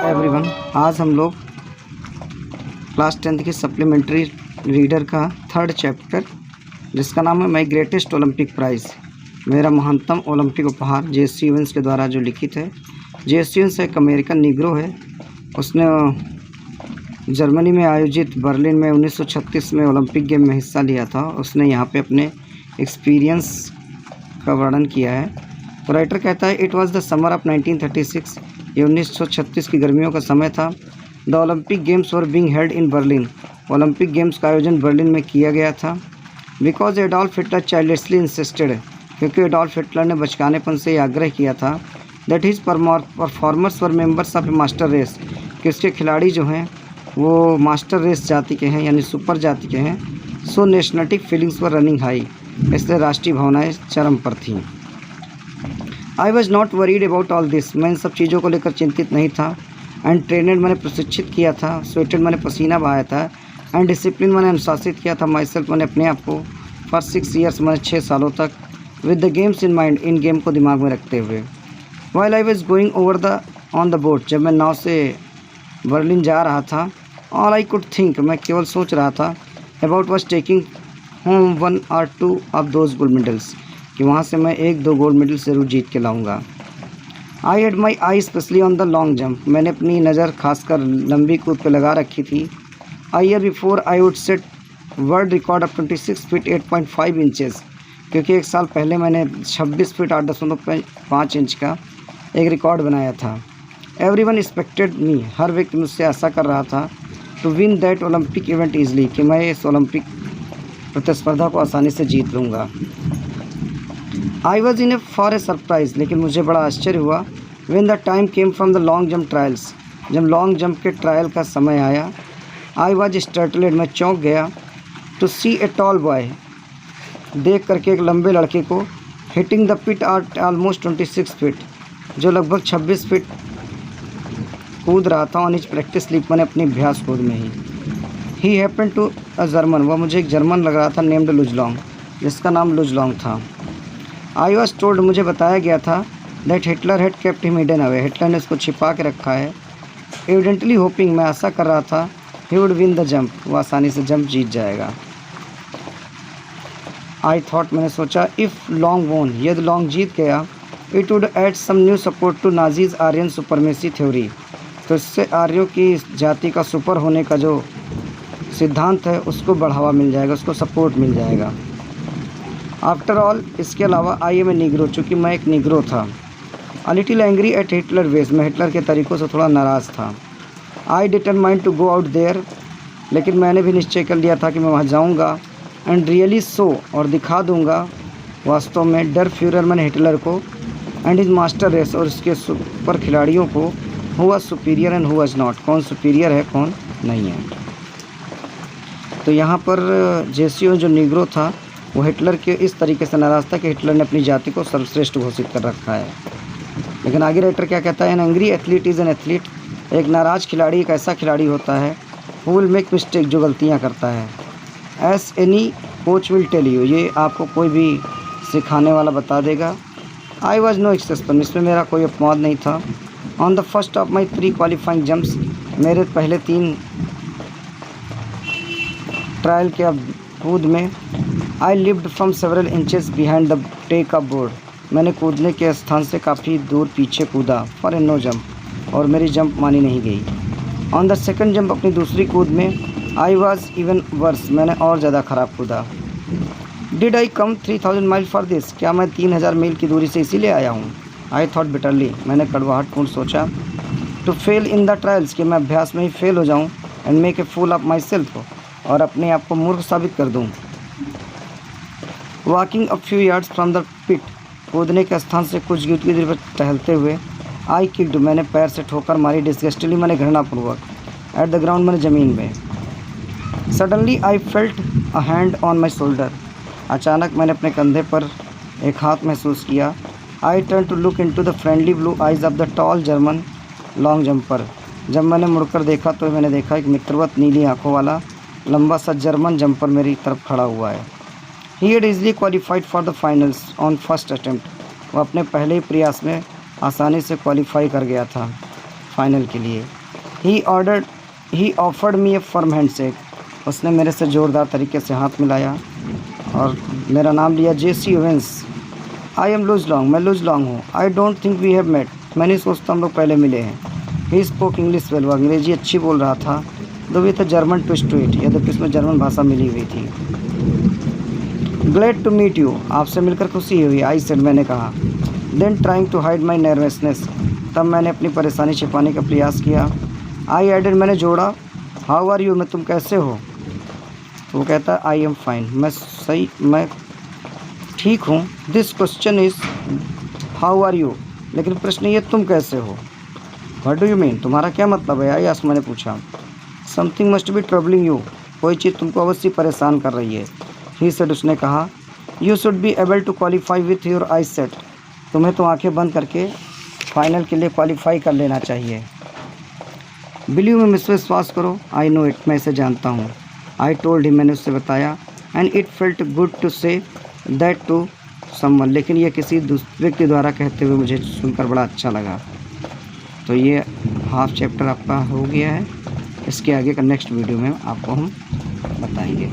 Everyone, आज हम लोग क्लास 10th की सप्लीमेंट्री रीडर का थर्ड चैप्टर जिसका नाम है माई ग्रेटेस्ट ओलंपिक प्राइज़, मेरा महानतम ओलंपिक उपहार, जे.एस. स्टीवेंस के द्वारा जो लिखित है। जे.एस. स्टीवेंस एक अमेरिकन निग्रो है। उसने जर्मनी में आयोजित बर्लिन में 1936 में ओलंपिक गेम में हिस्सा लिया था। उसने यहाँ पे अपने एक्सपीरियंस का वर्णन किया है। तो राइटर कहता है, it was the summer of 1936। ये 1936 की गर्मियों का समय था। The Olympic games were being held in Berlin. Olympic games का आयोजन बर्लिन में किया गया था। Because Adolf Hitler childishly insisted, क्योंकि एडोल्फ हिटलर ने बचकानेपन से आग्रह किया था that his performers were members of a master race, कि उसके खिलाड़ी जो हैं वो मास्टर रेस जाति के हैं, यानी सुपर जाति के हैं। सो नेशनलिटिक फीलिंग्स वर रनिंग हाई, इसलिए राष्ट्रीय भावनाएं चरम पर थीं। I was not worried about all this, मैं इन सब चीज़ों को लेकर चिंतित नहीं था। एंड ट्रेनड, मैंने प्रशिक्षित किया था। स्वेटेड, मैंने पसीना बहाया था। एंड डिसिप्लिन, मैंने अनुशासित किया था। माई सेल्फ, मैंने अपने आप को। फॉर 6 years, मैंने 6 सालों तक। With the games in mind, in game को दिमाग में रखते हुए। While I was going over on the boat, जब मैं नाव से बर्लिन जा रहा था, ऑल आई कुड थिंक, मैं केवल सोच रहा था, about was taking home 1 or 2 of those gold medals, कि वहाँ से मैं 1-2 गोल्ड मेडल ज़रूर जीत के लाऊंगा। I had my I specially on the long jump, मैंने अपनी नज़र खासकर लंबी कूद पे लगा रखी थी। A year before I would set world record of 26 feet 8.5 inches, क्योंकि 1 साल पहले मैंने 26 फीट 8.5 इंच का एक रिकॉर्ड बनाया था। एवरी वन एक्सपेक्टेड मी, हर व्यक्ति मुझसे आशा कर रहा था, to win that Olympic event easily, कि मैं इस ओलंपिक प्रतिस्पर्धा को आसानी से जीत लूँगा। I was in a for a surprise, लेकिन मुझे बड़ा आश्चर्य हुआ। When the time came from the long jump trials, जब लॉन्ग जंप के ट्रायल का समय आया। आई वॉज स्टार्टलेड, मैं चौंक गया। To see a tall boy, देख करके एक लंबे लड़के को, hitting the pit at almost 26 feet, जो लगभग 26 फीट कूद रहा था। ऑन हिज प्रैक्टिस स्लिप, मैंने अपनी अभ्यास कूद में ही हैपन टू अ जर्मन, वह मुझे एक जर्मन लग रहा था, नेम्ड लुजलॉन्ग, जिसका नाम लुजलॉन्ग था। आई वॉज टोल्ड, मुझे बताया गया था, that Hitler had kept him hidden away, Hitler ने उसको छिपा के रखा है। एविडेंटली होपिंग, मैं आशा कर रहा था, he would win the jump, वो आसानी से जंप जीत जाएगा। आई थॉट, मैंने सोचा, इफ़ लॉन्ग वोन, यदि लॉन्ग जीत गया, it would add some new support to Nazis Aryan supremacy theory, तो इससे आर्यों की जाति का सुपर होने का जो सिद्धांत है उसको बढ़ावा मिल जाएगा, उसको सपोर्ट मिल जाएगा। आफ्टर ऑल, इसके अलावा, आई एम ए निग्रो, चूँकि मैं एक निग्रो था। A little angry at Hitler ways, मैं हिटलर के तरीक़ों से थोड़ा नाराज़ था। I determined to go out there, लेकिन मैंने भी निश्चय कर लिया था कि मैं वहाँ जाऊँगा। एंड रियली सो, और दिखा दूँगा वास्तव में, डर फ्यूरर, मैंने हिटलर को, एंड हिज मास्टर रेस, और इसके सुपर खिलाड़ियों को, who was superior and who was not, कौन सुपीरियर है कौन नहीं है। तो यहाँ पर जेसीओ जो निग्रो था वो हिटलर के इस तरीके से नाराज़ था कि हिटलर ने अपनी जाति को सर्वश्रेष्ठ घोषित कर रखा है। लेकिन आगे राइटर क्या कहता है, an angry athlete is an athlete, एक नाराज़ खिलाड़ी एक ऐसा खिलाड़ी होता है, हु विल मेक मिस्टेक, जो गलतियाँ करता है। As any coach will tell you, ये आपको कोई भी सिखाने वाला बता देगा। आई वॉज नो एक्सेप्शन, इसमें मेरा कोई अपवाद नहीं था। On the first of my 3 qualifying jumps, मेरे पहले 3 ट्रायल के कूद में, I lived from several inches behind the take up board, मैंने कूदने के स्थान से काफ़ी दूर पीछे कूदा। फॉर ए नो जंप, और मेरी जंप मानी नहीं गई। ऑन द सेकंड जंप, अपनी दूसरी कूद में, आई वॉज इवन वर्स, मैंने और ज़्यादा ख़राब कूदा। Did I come 3000 mile for this, क्या मैं 3000 मील की दूरी से इसीलिए आया हूँ। आई थॉट बिटरली, मैंने कड़वाहटपूर्ण सोचा। To fail in the trials, कि मैं अभ्यास में ही फेल हो जाऊँ। And make a fool of myself, और अपने आप को मूर्ख साबित कर दूँ। Walking a few yards from the pit, कूदने के स्थान से कुछ गिट की दूरी पर टहलते हुए, आई किक्ड, मैंने पैर से ठोकर मारी। डिस्गस्टली, मैंने घृणापूर्वक। एट द ग्राउंड, मैंने ज़मीन में। Suddenly I felt a hand on my shoulder, अचानक मैंने अपने कंधे पर एक हाथ महसूस किया। I turn to look into the friendly blue eyes of the tall German long jumper, जब मैंने मुड़कर देखा तो मैंने देखा एक मित्रवत नीली आंखों वाला लंबा सा जर्मन जंपर मेरी तरफ खड़ा हुआ है। He had easily qualified for the finals on first attempt, वो अपने पहले ही प्रयास में आसानी से क्वालिफाई कर गया था। फाइनल के लिए। ही ऑफर्ड मी ए फर्म हैंडशेक, उसने मेरे से ज़ोरदार तरीके से हाथ मिलाया और मेरा नाम लिया Jesse Owens. I am Luz Long, मैं लुज लॉन्ग हूँ। I don't think we have met, मैं नहीं सोचता हम लोग पहले मिले हैं। ही स्पोक इंग्लिश वेल, वो अंग्रेजी अच्छी बोल रहा था, दो भी था जर्मन ट्विस्ट टू इट, यद्यपि इसमें जर्मन भाषा मिली हुई थी। ग्लैड टू मीट यू, आपसे मिलकर खुशी हुई, आई सेड, मैंने कहा। Then trying to hide my nervousness, तब मैंने अपनी परेशानी छिपाने का प्रयास किया। आई एडेड, मैंने जोड़ा, हाउ आर यू, मैं तुम कैसे हो। तो वो कहता है आई एम फाइन, मैं ठीक हूँ। This question is how are you, लेकिन प्रश्न ये तुम कैसे हो। व्हाट डू यू मीन, तुम्हारा क्या मतलब है। आई आस्क्ड, मैंने पूछा। Something must be troubling you, कोई चीज़ तुमको अवश्य परेशान कर रही है। ही सेड, उसने कहा। You should be able to qualify with your eye set, तुम्हें तो आंखें बंद करके फाइनल के लिए क्वालिफाई कर लेना चाहिए। बिलीव में मुझसे विश्वास करो, आई नो इट, मैं इसे जानता हूँ। आई टोल्ड हिम, मैंने उससे बताया। And it felt good to say that to someone, लेकिन यह किसी दूसरे व्यक्ति द्वारा कहते हुए मुझे सुनकर बड़ा अच्छा लगा। तो ये हाफ चैप्टर आपका हो गया है। इसके आगे का नेक्स्ट वीडियो में आपको हम बताएंगे।